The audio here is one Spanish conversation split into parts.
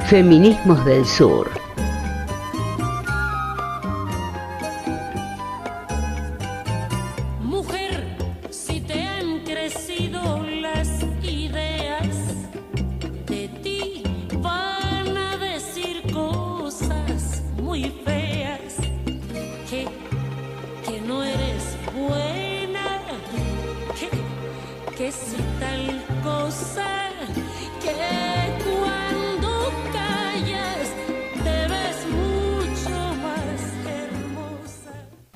Feminismos del Sur. Mujer, si te han crecido las ideas, de ti van a decir cosas muy feas, que no eres buena, que si tal cosa, que cuando callas te ves mucho más hermosa.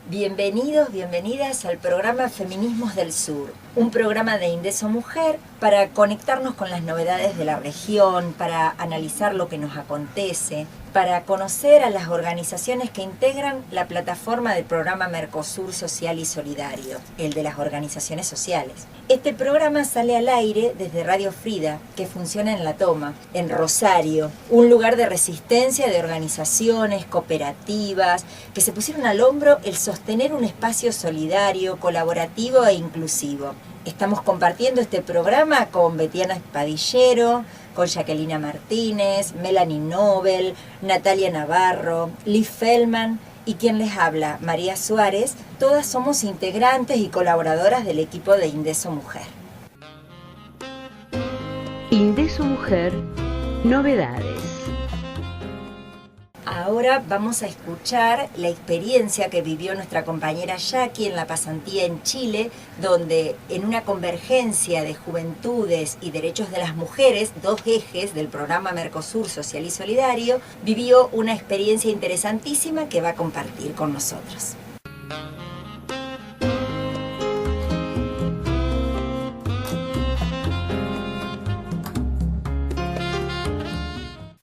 Bienvenidos, bienvenidas al programa Feminismos del Sur, un programa de Indeso Mujer para conectarnos con las novedades de la región, para analizar lo que nos acontece, para conocer a las organizaciones que integran la plataforma del programa Mercosur Social y Solidario, el de las organizaciones sociales. Este programa sale al aire desde Radio Frida, que funciona en La Toma, en Rosario, un lugar de resistencia de organizaciones, cooperativas, que se pusieron al hombro el sostener un espacio solidario, colaborativo e inclusivo. Estamos compartiendo este programa con Betiana Espadillero, con Jacquelina Martínez, Melanie Nobel, Natalia Navarro, Liz Feldman y quien les habla, María Suárez. Todas somos integrantes y colaboradoras del equipo de Indeso Mujer. Indeso Mujer, novedades. Ahora vamos a escuchar la experiencia que vivió nuestra compañera Jackie en la pasantía en Chile, donde en una convergencia de juventudes y derechos de las mujeres, dos ejes del programa Mercosur Social y Solidario, vivió una experiencia interesantísima que va a compartir con nosotros.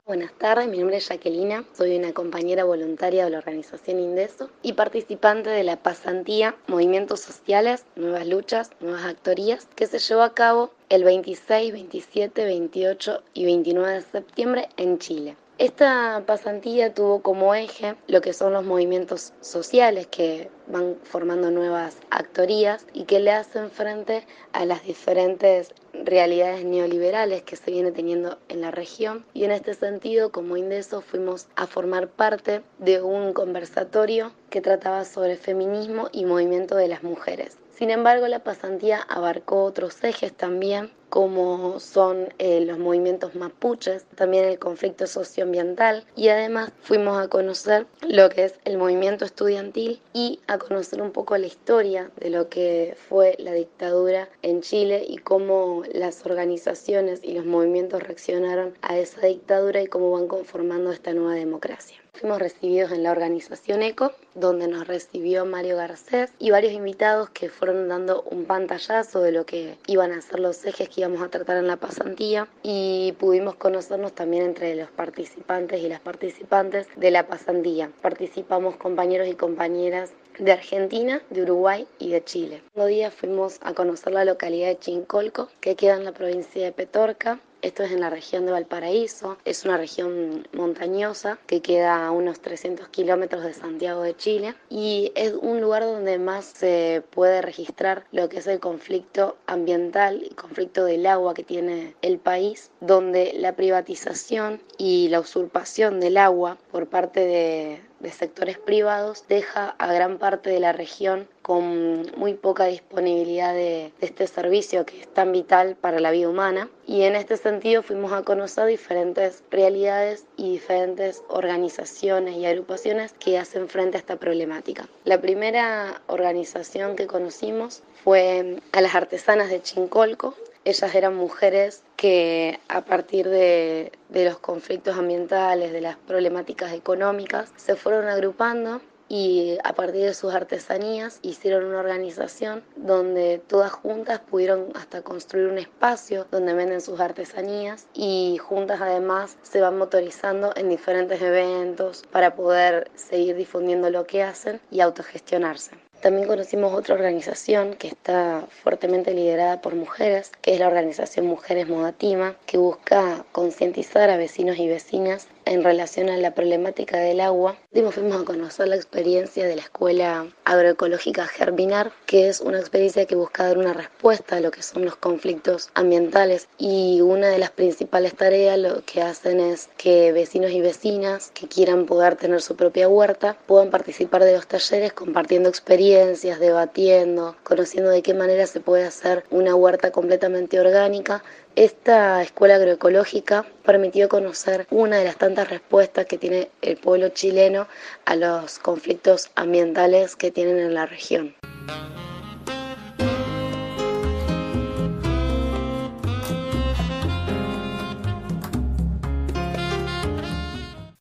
Buenas tardes, mi nombre es Jacquelina, soy una compañera voluntaria de la organización Indeso y participante de la pasantía Movimientos Sociales, Nuevas Luchas, Nuevas Actorías, que se llevó a cabo el 26, 27, 28 y 29 de septiembre en Chile. Esta pasantía tuvo como eje lo que son los movimientos sociales que van formando nuevas actorías y que le hacen frente a las diferentes realidades neoliberales que se viene teniendo en la región, y en este sentido como Indeso fuimos a formar parte de un conversatorio que trataba sobre feminismo y movimiento de las mujeres. Sin embargo, la pasantía abarcó otros ejes también, como son los movimientos mapuches, también el conflicto socioambiental, y además fuimos a conocer lo que es el movimiento estudiantil y a conocer un poco la historia de lo que fue la dictadura en Chile y cómo las organizaciones y los movimientos reaccionaron a esa dictadura y cómo van conformando esta nueva democracia. Fuimos recibidos en la organización ECO, donde nos recibió Mario Garcés y varios invitados que fueron dando un pantallazo de lo que iban a ser los ejes que íbamos a tratar en la pasantía, y pudimos conocernos también entre los participantes y las participantes de la pasantía. Participamos compañeros y compañeras de Argentina, de Uruguay y de Chile. Un día fuimos a conocer la localidad de Chincolco, que queda en la provincia de Petorca. Esto es en la región de Valparaíso, es una región montañosa que queda a unos 300 kilómetros de Santiago de Chile, y es un lugar donde más se puede registrar lo que es el conflicto ambiental y conflicto del agua que tiene el país, donde la privatización y la usurpación del agua por parte de sectores privados deja a gran parte de la región con muy poca disponibilidad de este servicio que es tan vital para la vida humana. Y en este sentido fuimos a conocer diferentes realidades y diferentes organizaciones y agrupaciones que hacen frente a esta problemática. La primera organización que conocimos fue a las artesanas de Chincolco. Ellas eran mujeres que a partir de los conflictos ambientales, de las problemáticas económicas, se fueron agrupando y a partir de sus artesanías hicieron una organización donde todas juntas pudieron hasta construir un espacio donde venden sus artesanías, y juntas además se van motorizando en diferentes eventos para poder seguir difundiendo lo que hacen y autogestionarse. También conocimos otra organización que está fuertemente liderada por mujeres, que es la organización Mujeres Modatima, que busca concientizar a vecinos y vecinas en relación a la problemática del agua. Fuimos a conocer la experiencia de la Escuela Agroecológica Germinar, que es una experiencia que busca dar una respuesta a lo que son los conflictos ambientales, y una de las principales tareas lo que hacen es que vecinos y vecinas que quieran poder tener su propia huerta puedan participar de los talleres compartiendo experiencias, debatiendo, conociendo de qué manera se puede hacer una huerta completamente orgánica. Esta escuela agroecológica permitió conocer una de las tantas respuestas que tiene el pueblo chileno a los conflictos ambientales que tienen en la región.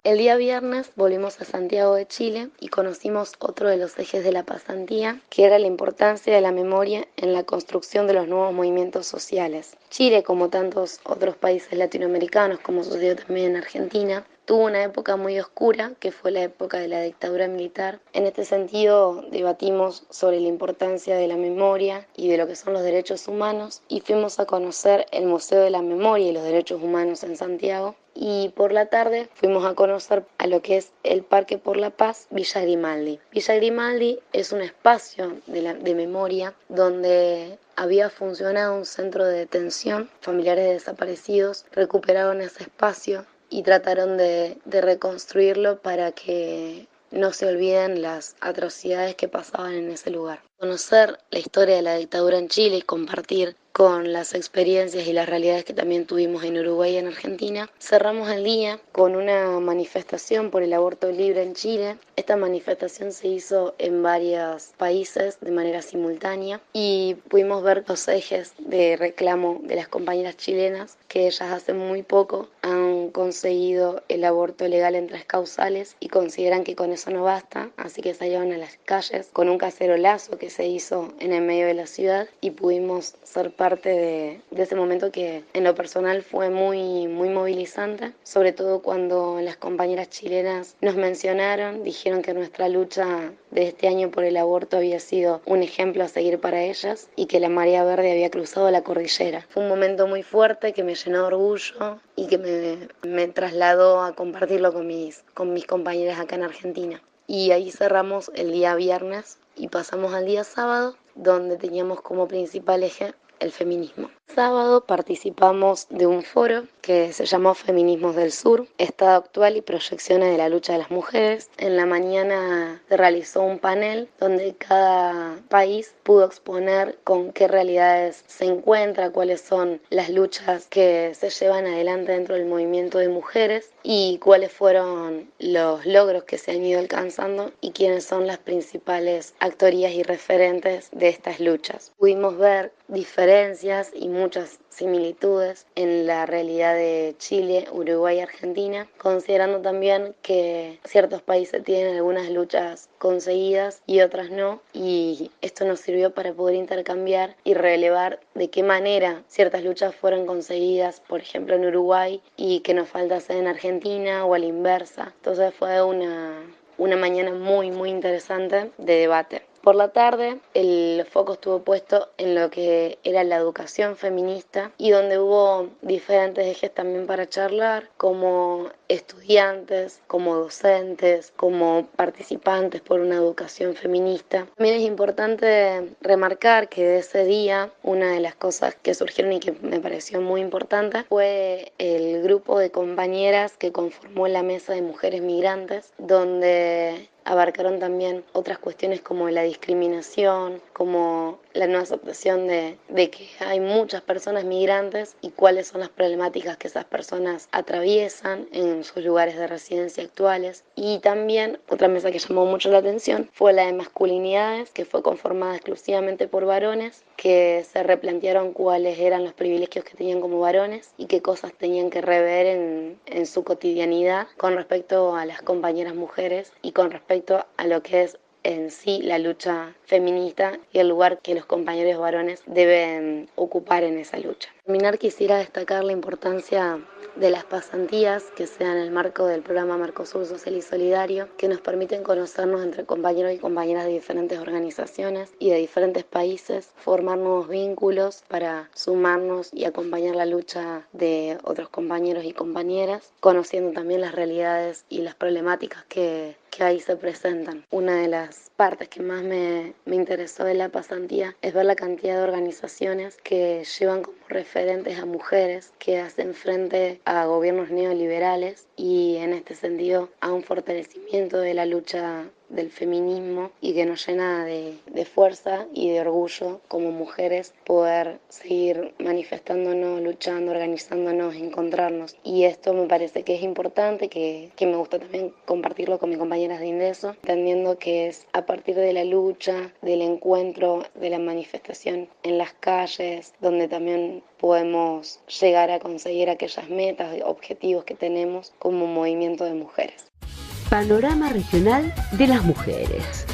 El día viernes volvimos a Santiago de Chile y conocimos otro de los ejes de la pasantía, que era la importancia de la memoria en la construcción de los nuevos movimientos sociales. Chile, como tantos otros países latinoamericanos, como sucedió también en Argentina, tuvo una época muy oscura, que fue la época de la dictadura militar. En este sentido, debatimos sobre la importancia de la memoria y de lo que son los derechos humanos, y fuimos a conocer el Museo de la Memoria y los Derechos Humanos en Santiago. Y por la tarde fuimos a conocer a lo que es el Parque por la Paz Villa Grimaldi. Villa Grimaldi es un espacio de memoria donde había funcionado un centro de detención. Familiares de desaparecidos recuperaron ese espacio y trataron de reconstruirlo para que no se olviden las atrocidades que pasaban en ese lugar. Conocer la historia de la dictadura en Chile y compartir con las experiencias y las realidades que también tuvimos en Uruguay y en Argentina. Cerramos el día con una manifestación por el aborto libre en Chile. Esta manifestación se hizo en varios países de manera simultánea y pudimos ver los ejes de reclamo de las compañeras chilenas, que ellas hace muy poco han conseguido el aborto legal en 3 causales y consideran que con eso no basta, así que salieron a las calles con un cacerolazo que se hizo en el medio de la ciudad y pudimos ser parte de ese momento que en lo personal fue muy movilizante, sobre todo cuando las compañeras chilenas nos mencionaron, dijeron que nuestra lucha de este año por el aborto había sido un ejemplo a seguir para ellas y que la marea verde había cruzado la cordillera. Fue un momento muy fuerte que me llenó de orgullo y que me trasladó a compartirlo con mis compañeras acá en Argentina. Y ahí cerramos el día viernes y pasamos al día sábado, donde teníamos como principal eje el feminismo. Sábado participamos de un foro que se llamó Feminismos del Sur, Estado actual y proyecciones de la lucha de las mujeres. En la mañana se realizó un panel donde cada país pudo exponer con qué realidades se encuentra, cuáles son las luchas que se llevan adelante dentro del movimiento de mujeres y cuáles fueron los logros que se han ido alcanzando y quiénes son las principales actorías y referentes de estas luchas. Pudimos ver diferencias y muchas similitudes en la realidad de Chile, Uruguay y Argentina, considerando también que ciertos países tienen algunas luchas conseguidas y otras no, y esto nos sirvió para poder intercambiar y relevar de qué manera ciertas luchas fueron conseguidas, por ejemplo en Uruguay, y que nos falta hacer en Argentina o a la inversa. Entonces fue una mañana muy interesante de debate. Por la tarde el foco estuvo puesto en lo que era la educación feminista y donde hubo diferentes ejes también para charlar, como estudiantes, como docentes, como participantes por una educación feminista. También es importante remarcar que de ese día una de las cosas que surgieron y que me pareció muy importante fue el grupo de compañeras que conformó la mesa de mujeres migrantes, donde abarcaron también otras cuestiones como la discriminación, como la no aceptación de que hay muchas personas migrantes y cuáles son las problemáticas que esas personas atraviesan en sus lugares de residencia actuales. Y también otra mesa que llamó mucho la atención fue la de masculinidades, que fue conformada exclusivamente por varones, que se replantearon cuáles eran los privilegios que tenían como varones y qué cosas tenían que rever en su cotidianidad con respecto a las compañeras mujeres y con respecto a lo que es en sí la lucha feminista y el lugar que los compañeros varones deben ocupar en esa lucha. Para terminar, quisiera destacar la importancia de las pasantías que se dan en el marco del programa Mercosur Social y Solidario, que nos permiten conocernos entre compañeros y compañeras de diferentes organizaciones y de diferentes países, formar nuevos vínculos para sumarnos y acompañar la lucha de otros compañeros y compañeras, conociendo también las realidades y las problemáticas que ahí se presentan. Una de las partes que más me interesó de la pasantía es ver la cantidad de organizaciones que llevan como referentes a mujeres que hacen frente a gobiernos neoliberales y en este sentido a un fortalecimiento de la lucha del feminismo y que nos llena de fuerza y de orgullo como mujeres poder seguir manifestándonos, luchando, organizándonos, encontrarnos. Y esto me parece que es importante, que me gusta también compartirlo con mis compañeras de Indeso, entendiendo que es a partir de la lucha, del encuentro, de la manifestación en las calles, donde también podemos llegar a conseguir aquellas metas, objetivos que tenemos como movimiento de mujeres. Panorama regional de las mujeres.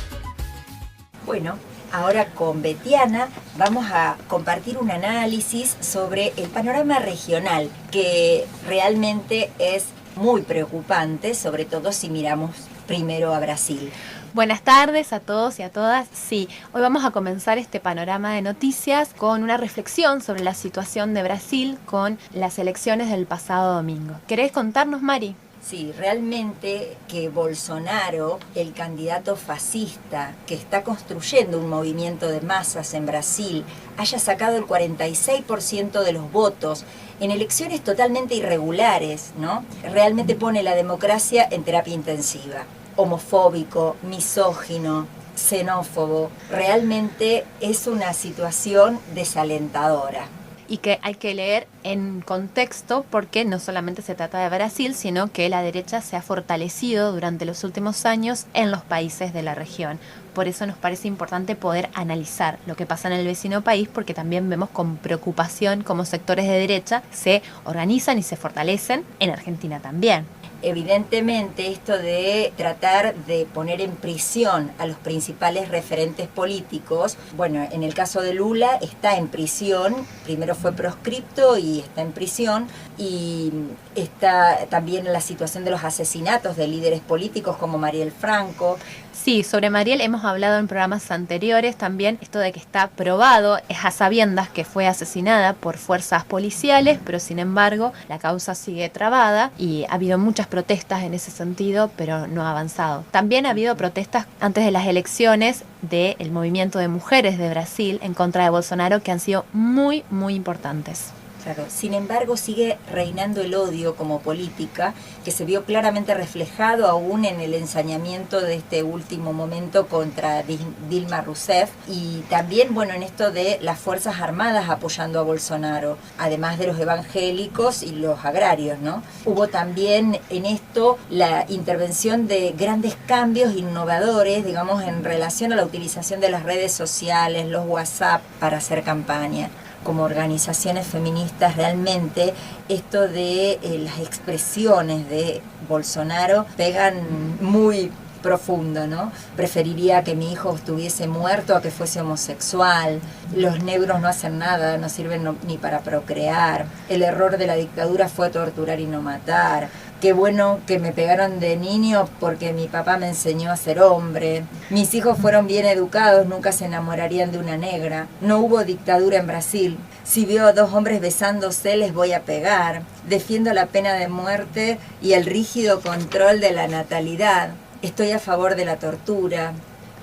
Bueno, ahora con Betiana vamos a compartir un análisis sobre el panorama regional, que realmente es muy preocupante, sobre todo si miramos primero a Brasil. Buenas tardes a todos y a todas. Sí, hoy vamos a comenzar este panorama de noticias con una reflexión sobre la situación de Brasil con las elecciones del pasado domingo. ¿Querés contarnos, Mari? Sí, realmente que Bolsonaro, el candidato fascista que está construyendo un movimiento de masas en Brasil, haya sacado el 46% de los votos en elecciones totalmente irregulares, ¿no? Realmente pone la democracia en terapia intensiva. Homofóbico, misógino, xenófobo, realmente es una situación desalentadora. Y que hay que leer en contexto porque no solamente se trata de Brasil, sino que la derecha se ha fortalecido durante los últimos años en los países de la región. Por eso nos parece importante poder analizar lo que pasa en el vecino país, porque también vemos con preocupación cómo sectores de derecha se organizan y se fortalecen en Argentina también. Evidentemente esto de tratar de poner en prisión a los principales referentes políticos, bueno, en el caso de Lula está en prisión, primero fue proscripto y está en prisión, y está también la situación de los asesinatos de líderes políticos como Mariel Franco. Sí, sobre Mariel hemos hablado en programas anteriores también, esto de que está probado, es a sabiendas que fue asesinada por fuerzas policiales, pero sin embargo la causa sigue trabada y ha habido muchas protestas en ese sentido, pero no ha avanzado. También ha habido protestas antes de las elecciones del movimiento de mujeres de Brasil en contra de Bolsonaro que han sido muy, muy importantes. Claro. Sin embargo, sigue reinando el odio como política, que se vio claramente reflejado aún en el ensañamiento de este último momento contra Dilma Rousseff, y también, bueno, en esto de las Fuerzas Armadas apoyando a Bolsonaro, además de los evangélicos y los agrarios, ¿no? Hubo también en esto la intervención de grandes cambios innovadores, digamos, en relación a la utilización de las redes sociales, los WhatsApp para hacer campaña. Como organizaciones feministas, realmente esto de las expresiones de Bolsonaro pegan muy profundo, ¿no? Preferiría que mi hijo estuviese muerto a que fuese homosexual. Los negros no hacen nada, no sirven ni para procrear. El error de la dictadura fue torturar y no matar. Qué bueno que me pegaron de niño porque mi papá me enseñó a ser hombre. Mis hijos fueron bien educados, nunca se enamorarían de una negra. No hubo dictadura en Brasil. Si veo a dos hombres besándose, les voy a pegar. Defiendo la pena de muerte y el rígido control de la natalidad. Estoy a favor de la tortura.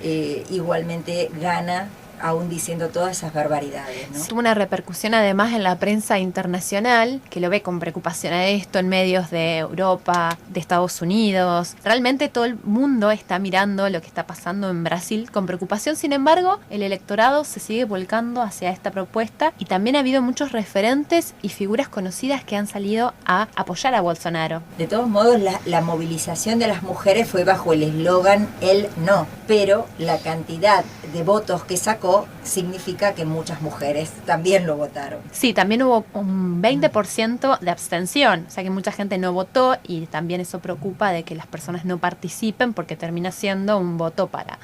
Igualmente gana, aún diciendo todas esas barbaridades, ¿no? Tuvo una repercusión además en la prensa internacional, que lo ve con preocupación a esto en medios de Europa, de Estados Unidos. Realmente todo el mundo está mirando lo que está pasando en Brasil con preocupación. Sin embargo, el electorado se sigue volcando hacia esta propuesta y también ha habido muchos referentes y figuras conocidas que han salido a apoyar a Bolsonaro. De todos modos, la movilización de las mujeres fue bajo el eslogan "El no", pero la cantidad de votos que sacó significa que muchas mujeres también lo votaron. Sí, también hubo un 20% de abstención, o sea que mucha gente no votó y también eso preocupa de que las personas no participen porque termina siendo un voto para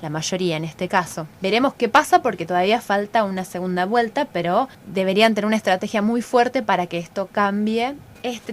la mayoría en este caso. Veremos qué pasa porque todavía falta una segunda vuelta, pero deberían tener una estrategia muy fuerte para que esto cambie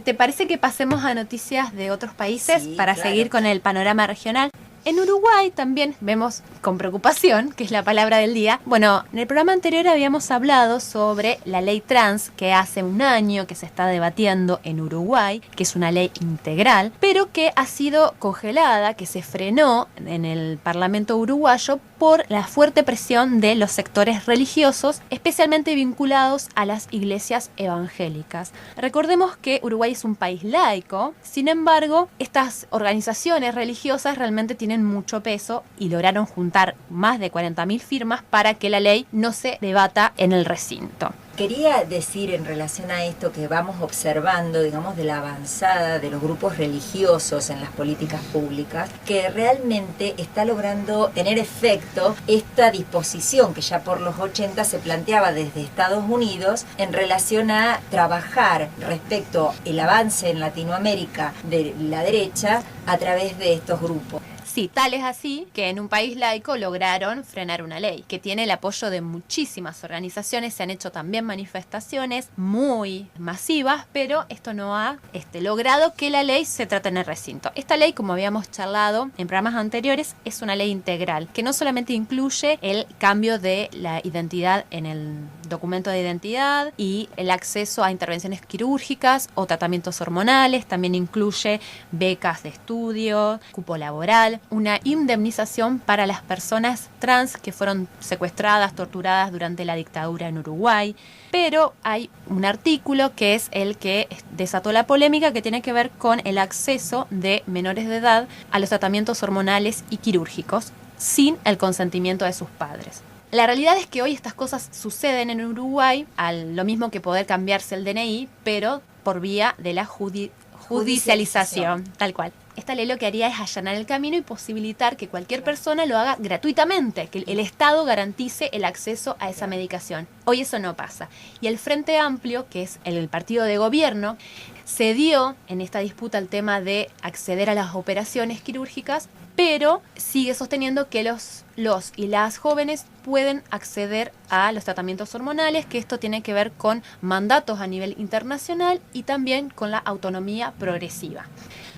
¿Te parece que pasemos a noticias de otros países Sí, para claro. seguir con el panorama regional? En Uruguay también vemos con preocupación, que es la palabra del día. Bueno, en el programa anterior habíamos hablado sobre la ley trans que hace un año que se está debatiendo en Uruguay, que es una ley integral, pero que ha sido congelada, que se frenó en el Parlamento uruguayo por la fuerte presión de los sectores religiosos, especialmente vinculados a las iglesias evangélicas. Recordemos que Uruguay es un país laico, sin embargo, estas organizaciones religiosas realmente tienen mucho peso y lograron juntar más de 40.000 firmas para que la ley no se debata en el recinto. Quería decir en relación a esto que vamos observando, digamos, de la avanzada de los grupos religiosos en las políticas públicas, que realmente está logrando tener efecto esta disposición que ya por los 80 se planteaba desde Estados Unidos en relación a trabajar respecto al avance en Latinoamérica de la derecha a través de estos grupos. Sí, tal es así que en un país laico lograron frenar una ley que tiene el apoyo de muchísimas organizaciones, se han hecho también manifestaciones muy masivas, pero esto no ha logrado que la ley se trate en el recinto. Esta ley, como habíamos charlado en programas anteriores, es una ley integral que no solamente incluye el cambio de la identidad en el documento de identidad y el acceso a intervenciones quirúrgicas o tratamientos hormonales, también incluye becas de estudio, cupo laboral, una indemnización para las personas trans que fueron secuestradas, torturadas durante la dictadura en Uruguay. Pero hay un artículo que es el que desató la polémica, que tiene que ver con el acceso de menores de edad a los tratamientos hormonales y quirúrgicos sin el consentimiento de sus padres. La realidad es que hoy estas cosas suceden en Uruguay, lo mismo que poder cambiarse el DNI, pero por vía de la judicialización, tal cual. Esta ley lo que haría es allanar el camino y posibilitar que cualquier persona lo haga gratuitamente, que el Estado garantice el acceso a esa medicación. Hoy eso no pasa. Y el Frente Amplio, que es el partido de gobierno, cedió en esta disputa el tema de acceder a las operaciones quirúrgicas, pero sigue sosteniendo que los y las jóvenes pueden acceder a los tratamientos hormonales, que esto tiene que ver con mandatos a nivel internacional y también con la autonomía progresiva.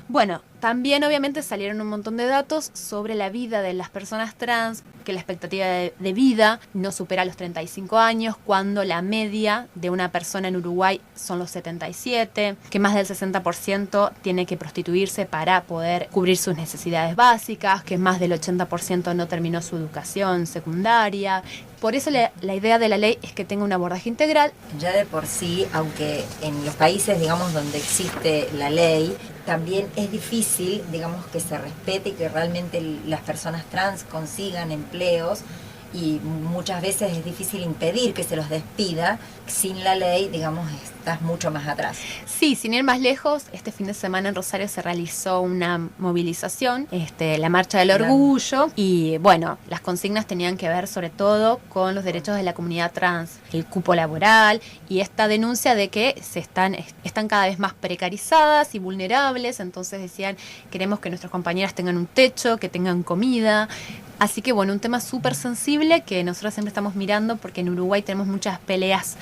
Bueno, también obviamente salieron un montón de datos sobre la vida de las personas trans, que la expectativa de vida no supera los 35 años, cuando la media de una persona en Uruguay son los 77, que más del 60% tiene que prostituirse para poder cubrir sus necesidades básicas, que más del 80% no terminó su educación secundaria. Por eso la idea de la ley es que tenga un abordaje integral. Ya de por sí, aunque en los países, digamos, donde existe la ley, también es difícil, digamos, que se respete y que realmente las personas trans consigan empleos, y muchas veces es difícil impedir que se los despida. Sin la ley, digamos, estás mucho más atrás. Sí, sin ir más lejos, este fin de semana en Rosario se realizó una movilización, la Marcha del Orgullo, y bueno, las consignas tenían que ver sobre todo con los derechos de la comunidad trans, el cupo laboral y esta denuncia de que están cada vez más precarizadas y vulnerables. Entonces decían, queremos que nuestras compañeras tengan un techo, que tengan comida. Así que bueno, un tema súper sensible que nosotros siempre estamos mirando, porque en Uruguay tenemos muchas peleas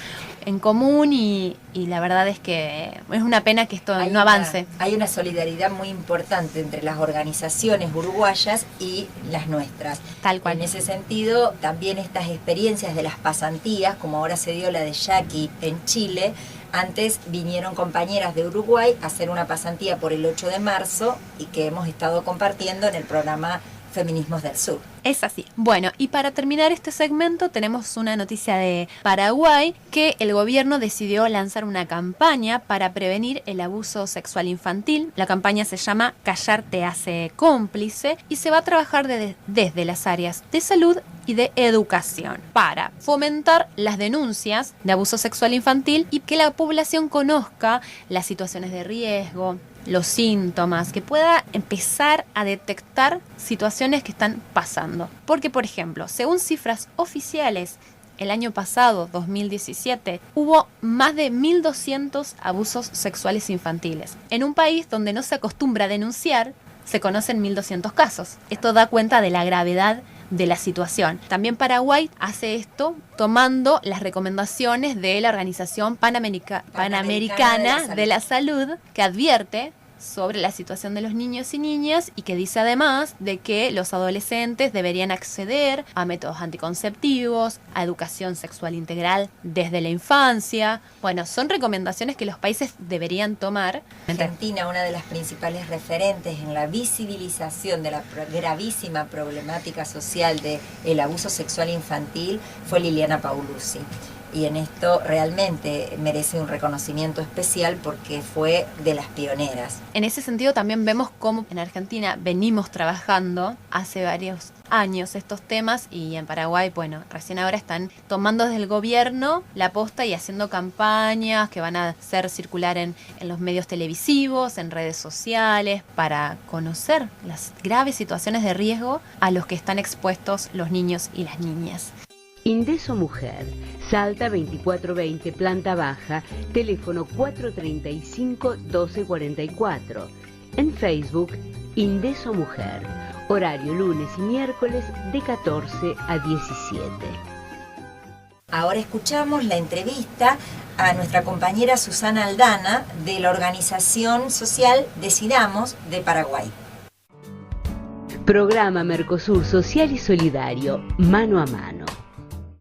en común y la verdad es que es una pena que esto no avance. Hay una solidaridad muy importante entre las organizaciones uruguayas y las nuestras. Tal cual. En ese sentido, también estas experiencias de las pasantías, como ahora se dio la de Jackie en Chile, antes vinieron compañeras de Uruguay a hacer una pasantía por el 8 de marzo y que hemos estado compartiendo en el programa Feminismos del Sur. Es así. Bueno, y para terminar este segmento tenemos una noticia de Paraguay, que el gobierno decidió lanzar una campaña para prevenir el abuso sexual infantil. La campaña se llama Callar te hace cómplice y se va a trabajar desde las áreas de salud y de educación para fomentar las denuncias de abuso sexual infantil y que la población conozca las situaciones de riesgo, los síntomas, que pueda empezar a detectar situaciones que están pasando. Porque, por ejemplo, según cifras oficiales, el año pasado, 2017, hubo más de 1.200 abusos sexuales infantiles. En un país donde no se acostumbra a denunciar, se conocen 1.200 casos. Esto da cuenta de la gravedad de la situación. También Paraguay hace esto tomando las recomendaciones de la Organización Panamericana de la Salud, que advierte sobre la situación de los niños y niñas y que dice además de que los adolescentes deberían acceder a métodos anticonceptivos, a educación sexual integral desde la infancia. Bueno, son recomendaciones que los países deberían tomar. Argentina, una de las principales referentes en la visibilización de la gravísima problemática social del abuso sexual infantil, fue Liliana Paulucci. Y en esto realmente merece un reconocimiento especial porque fue de las pioneras. En ese sentido también vemos cómo en Argentina venimos trabajando hace varios años estos temas y en Paraguay, bueno, recién ahora están tomando desde el gobierno la posta y haciendo campañas que van a hacer circular en los medios televisivos, en redes sociales, para conocer las graves situaciones de riesgo a los que están expuestos los niños y las niñas. Indeso Mujer, Salta 2420, planta baja, teléfono 435-1244. En Facebook, Indeso Mujer, horario lunes y miércoles de 14 a 17. Ahora escuchamos la entrevista a nuestra compañera Susana Aldana de la organización social Decidamos de Paraguay. Programa Mercosur Social y Solidario, mano a mano.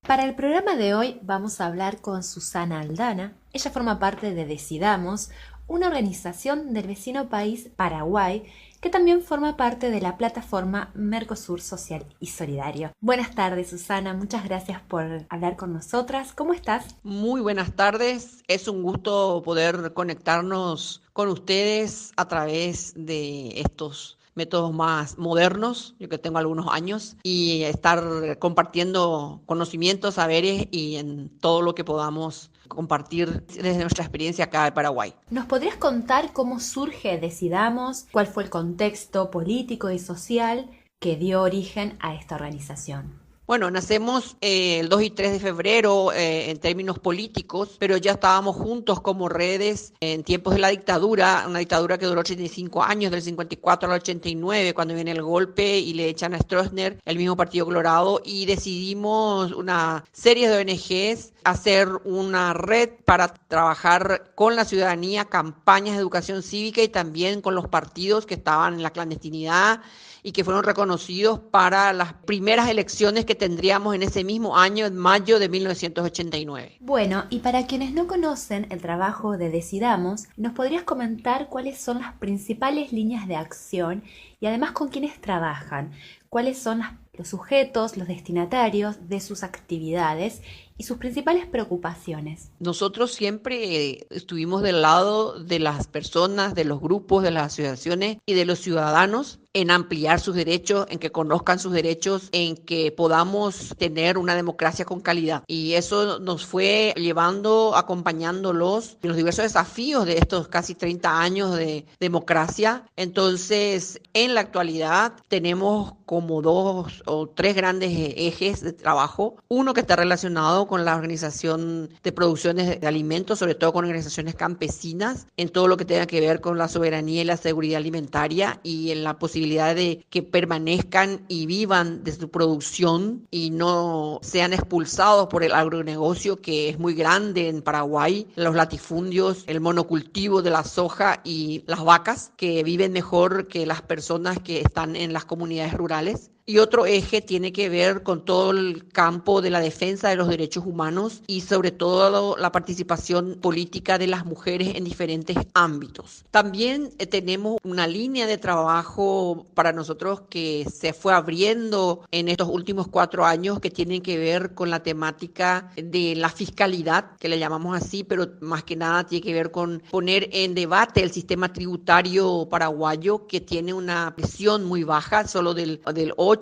Para el programa de hoy vamos a hablar con Susana Aldana. Ella forma parte de Decidamos, una organización del vecino país Paraguay, que también forma parte de la plataforma Mercosur Social y Solidario. Buenas tardes, Susana. Muchas gracias por hablar con nosotras. ¿Cómo estás? Muy buenas tardes. Es un gusto poder conectarnos con ustedes a través de estos métodos más modernos, yo que tengo algunos años, y estar compartiendo conocimientos, saberes y en todo lo que podamos compartir desde nuestra experiencia acá de Paraguay. ¿Nos podrías contar cómo surge Decidamos? ¿Cuál fue el contexto político y social que dio origen a esta organización? Bueno, nacemos el 2 y 3 de febrero en términos políticos, pero ya estábamos juntos como redes en tiempos de la dictadura, una dictadura que duró 85 años, del 54 al 89, cuando viene el golpe y le echan a Stroessner, el mismo Partido Colorado, y decidimos una serie de ONGs hacer una red para trabajar con la ciudadanía, campañas de educación cívica y también con los partidos que estaban en la clandestinidad y que fueron reconocidos para las primeras elecciones que tendríamos en ese mismo año, en mayo de 1989. Bueno, y para quienes no conocen el trabajo de Decidamos, ¿nos podrías comentar cuáles son las principales líneas de acción y además con quiénes trabajan? ¿Cuáles son los sujetos, los destinatarios de sus actividades y sus principales preocupaciones? Nosotros siempre estuvimos del lado de las personas, de los grupos, de las asociaciones y de los ciudadanos en ampliar sus derechos, en que conozcan sus derechos, en que podamos tener una democracia con calidad. Y eso nos fue llevando, acompañándolos en los diversos desafíos de estos casi 30 años de democracia. Entonces, en la actualidad tenemos como 2 o 3 grandes ejes de trabajo. Uno que está relacionado con la organización de producciones de alimentos, sobre todo con organizaciones campesinas, en todo lo que tenga que ver con la soberanía y la seguridad alimentaria y en la posibilidad de que permanezcan y vivan de su producción y no sean expulsados por el agronegocio, que es muy grande en Paraguay, los latifundios, el monocultivo de la soja y las vacas, que viven mejor que las personas que están en las comunidades rurales. Y otro eje tiene que ver con todo el campo de la defensa de los derechos humanos y sobre todo la participación política de las mujeres en diferentes ámbitos. También tenemos una línea de trabajo para nosotros que se fue abriendo en estos últimos 4 años que tienen que ver con la temática de la fiscalidad, que le llamamos así, pero más que nada tiene que ver con poner en debate el sistema tributario paraguayo, que tiene una presión muy baja, solo del 8,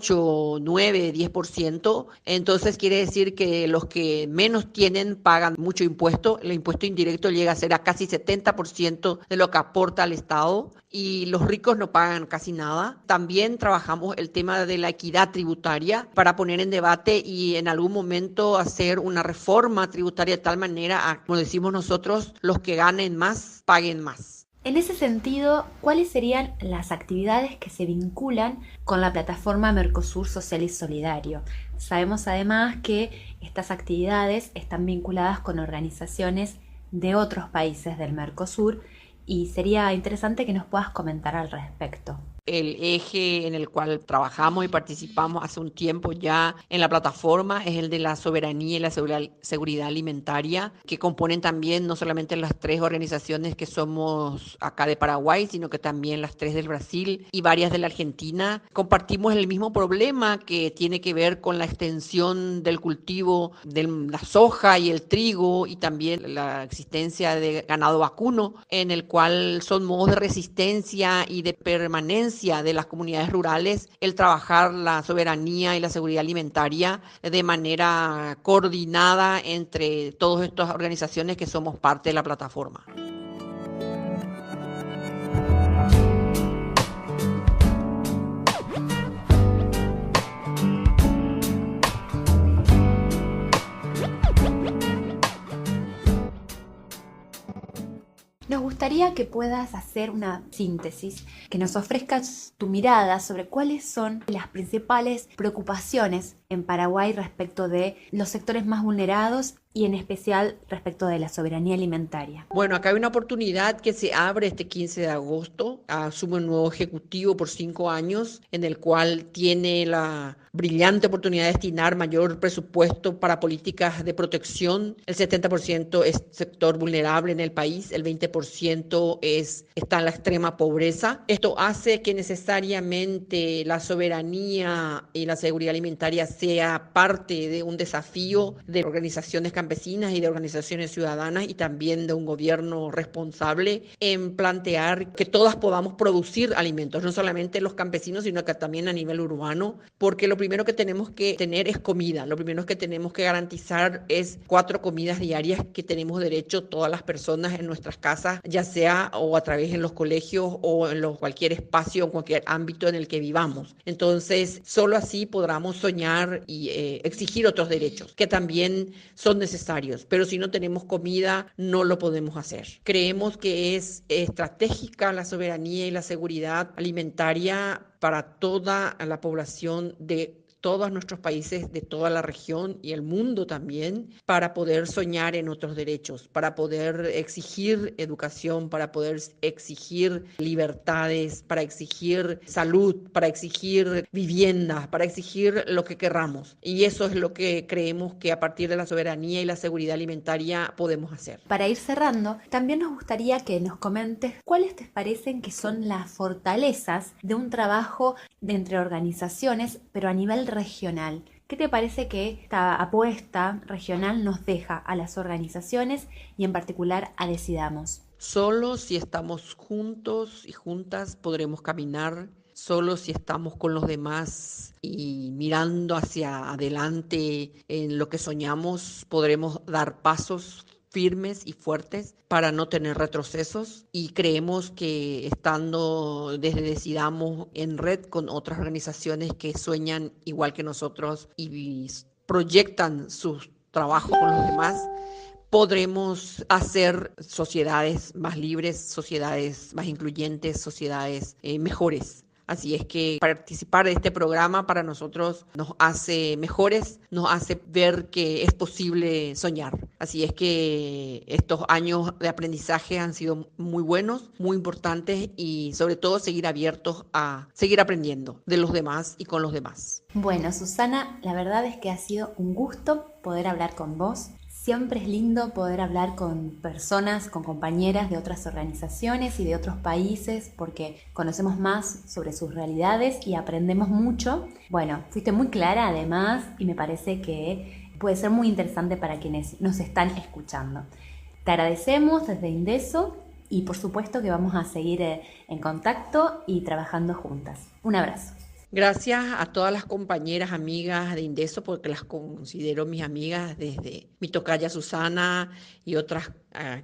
9, 10%. Entonces quiere decir que los que menos tienen pagan mucho impuesto. El impuesto indirecto llega a ser a casi 70% de lo que aporta al Estado y los ricos no pagan casi nada. También trabajamos el tema de la equidad tributaria para poner en debate y en algún momento hacer una reforma tributaria de tal manera, como decimos nosotros, los que ganen más, paguen más. En ese sentido, ¿cuáles serían las actividades que se vinculan con la plataforma Mercosur Social y Solidario? Sabemos además que estas actividades están vinculadas con organizaciones de otros países del Mercosur y sería interesante que nos puedas comentar al respecto. El eje en el cual trabajamos y participamos hace un tiempo ya en la plataforma es el de la soberanía y la seguridad alimentaria, que componen también no solamente las 3 organizaciones que somos acá de Paraguay, sino que también las 3 del Brasil y varias de la Argentina. Compartimos el mismo problema que tiene que ver con la extensión del cultivo de la soja y el trigo y también la existencia de ganado vacuno, en el cual son modos de resistencia y de permanencia de las comunidades rurales el trabajar la soberanía y la seguridad alimentaria de manera coordinada entre todas estas organizaciones que somos parte de la plataforma. Nos gustaría que puedas hacer una síntesis, que nos ofrezcas tu mirada sobre cuáles son las principales preocupaciones en Paraguay respecto de los sectores más vulnerados y en especial respecto de la soberanía alimentaria. Bueno, acá hay una oportunidad que se abre este 15 de agosto. Asume un nuevo ejecutivo por 5 años, en el cual tiene la brillante oportunidad de destinar mayor presupuesto para políticas de protección. El 70% es sector vulnerable en el país, el 20% está en la extrema pobreza. Esto hace que necesariamente la soberanía y la seguridad alimentaria sea parte de un desafío de organizaciones campesinas y de organizaciones ciudadanas y también de un gobierno responsable en plantear que todas podamos producir alimentos, no solamente los campesinos, sino que también a nivel urbano, porque lo primero que tenemos que tener es comida, lo primero que tenemos que garantizar es 4 comidas diarias que tenemos derecho todas las personas en nuestras casas, ya sea o a través de los colegios o en cualquier espacio, en cualquier ámbito en el que vivamos. Entonces, solo así podremos soñar y exigir otros derechos que también son necesarios, pero si no tenemos comida no lo podemos hacer. Creemos que es estratégica la soberanía y la seguridad alimentaria para toda la población de todos nuestros países, de toda la región y el mundo también, para poder soñar en otros derechos, para poder exigir educación, para poder exigir libertades, para exigir salud, para exigir vivienda, para exigir lo que querramos. Y eso es lo que creemos que a partir de la soberanía y la seguridad alimentaria podemos hacer. Para ir cerrando, también nos gustaría que nos comentes cuáles te parecen que son las fortalezas de un trabajo entre organizaciones, pero a nivel regional. ¿Qué te parece que esta apuesta regional nos deja a las organizaciones y en particular a Decidamos? Solo si estamos juntos y juntas podremos caminar. Solo si estamos con los demás y mirando hacia adelante en lo que soñamos, podremos dar pasos firmes y fuertes para no tener retrocesos, y creemos que estando desde Decidamos en red con otras organizaciones que sueñan igual que nosotros y proyectan sus trabajos con los demás, podremos hacer sociedades más libres, sociedades más incluyentes, sociedades mejores. Así es que participar de este programa para nosotros nos hace mejores, nos hace ver que es posible soñar. Así es que estos años de aprendizaje han sido muy buenos, muy importantes, y sobre todo seguir abiertos a seguir aprendiendo de los demás y con los demás. Bueno, Susana, la verdad es que ha sido un gusto poder hablar con vos. Siempre es lindo poder hablar con personas, con compañeras de otras organizaciones y de otros países, porque conocemos más sobre sus realidades y aprendemos mucho. Bueno, fuiste muy clara además y me parece que puede ser muy interesante para quienes nos están escuchando. Te agradecemos desde Indeso y por supuesto que vamos a seguir en contacto y trabajando juntas. Un abrazo. Gracias a todas las compañeras, amigas de Indeso, porque las considero mis amigas, desde mi tocaya Susana y otras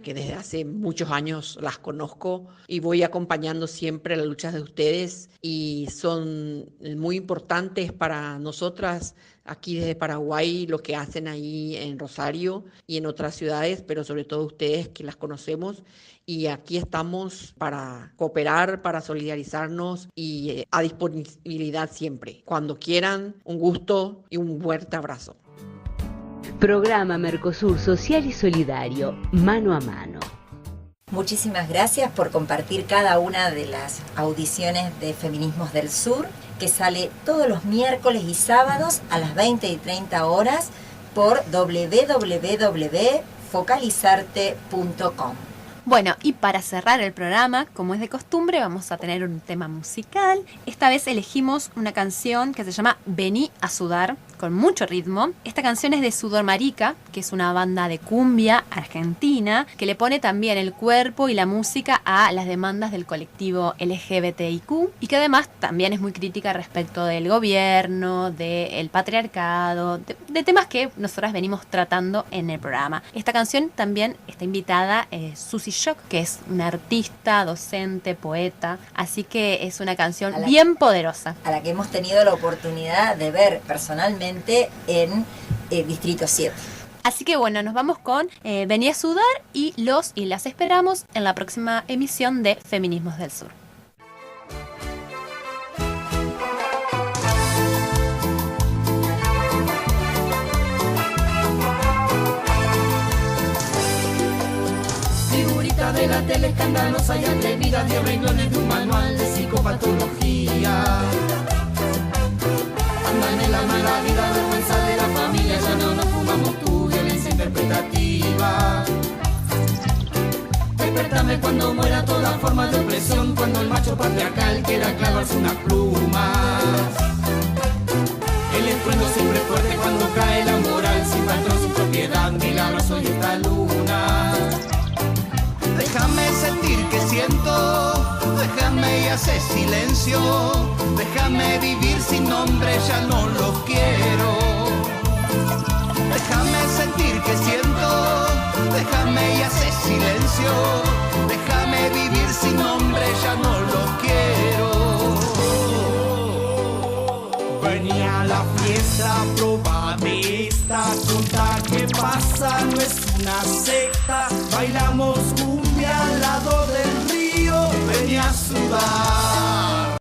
que desde hace muchos años las conozco y voy acompañando siempre las luchas de ustedes, y son muy importantes para nosotras aquí desde Paraguay lo que hacen ahí en Rosario y en otras ciudades, pero sobre todo ustedes que las conocemos. Y aquí estamos para cooperar, para solidarizarnos y a disponibilidad siempre. Cuando quieran, un gusto y un fuerte abrazo. Programa Mercosur Social y Solidario, mano a mano. Muchísimas gracias por compartir cada una de las audiciones de Feminismos del Sur, que sale todos los miércoles y sábados a las 20 y 30 horas por www.focalizarte.com. Bueno, y para cerrar el programa, como es de costumbre, vamos a tener un tema musical. Esta vez elegimos una canción que se llama Vení a sudar, con mucho ritmo. Esta canción es de Sudor Marica, que es una banda de cumbia argentina, que le pone también el cuerpo y la música a las demandas del colectivo LGBTIQ, y que además también es muy crítica respecto del gobierno, del patriarcado, de temas que nosotras venimos tratando en el programa. Esta canción también está invitada Susi Shock, que es una artista, docente, poeta, así que es una canción bien poderosa. A la que hemos tenido la oportunidad de ver personalmente en Distrito 7. Así que bueno, nos vamos con Vení a sudar y las esperamos en la próxima emisión de Feminismos del Sur. Figurita de la tele escandalosa y atrevida, 10 renglones de un manual de psicopatología. Andan en la mala vida, vergüenza de la familia, ya no nos fumamos tu violencia interpretativa. Despertame cuando muera toda forma de opresión, cuando el macho patriarcal quiera clavarse unas plumas. El estruendo siempre fuerte cuando cae la moral, sin patrón, sin propiedad, milagros hoy esta luna. Déjame sentir que siento, déjame y hacer silencio, déjame vivir sin nombre, ya no lo quiero. Déjame sentir que siento, déjame y hacer silencio, déjame vivir sin nombre, ya no lo quiero. Vení a la fiesta, probame esta, contá qué pasa, no es una secta. Bailamos cumbia al lado del río, vení a sudar.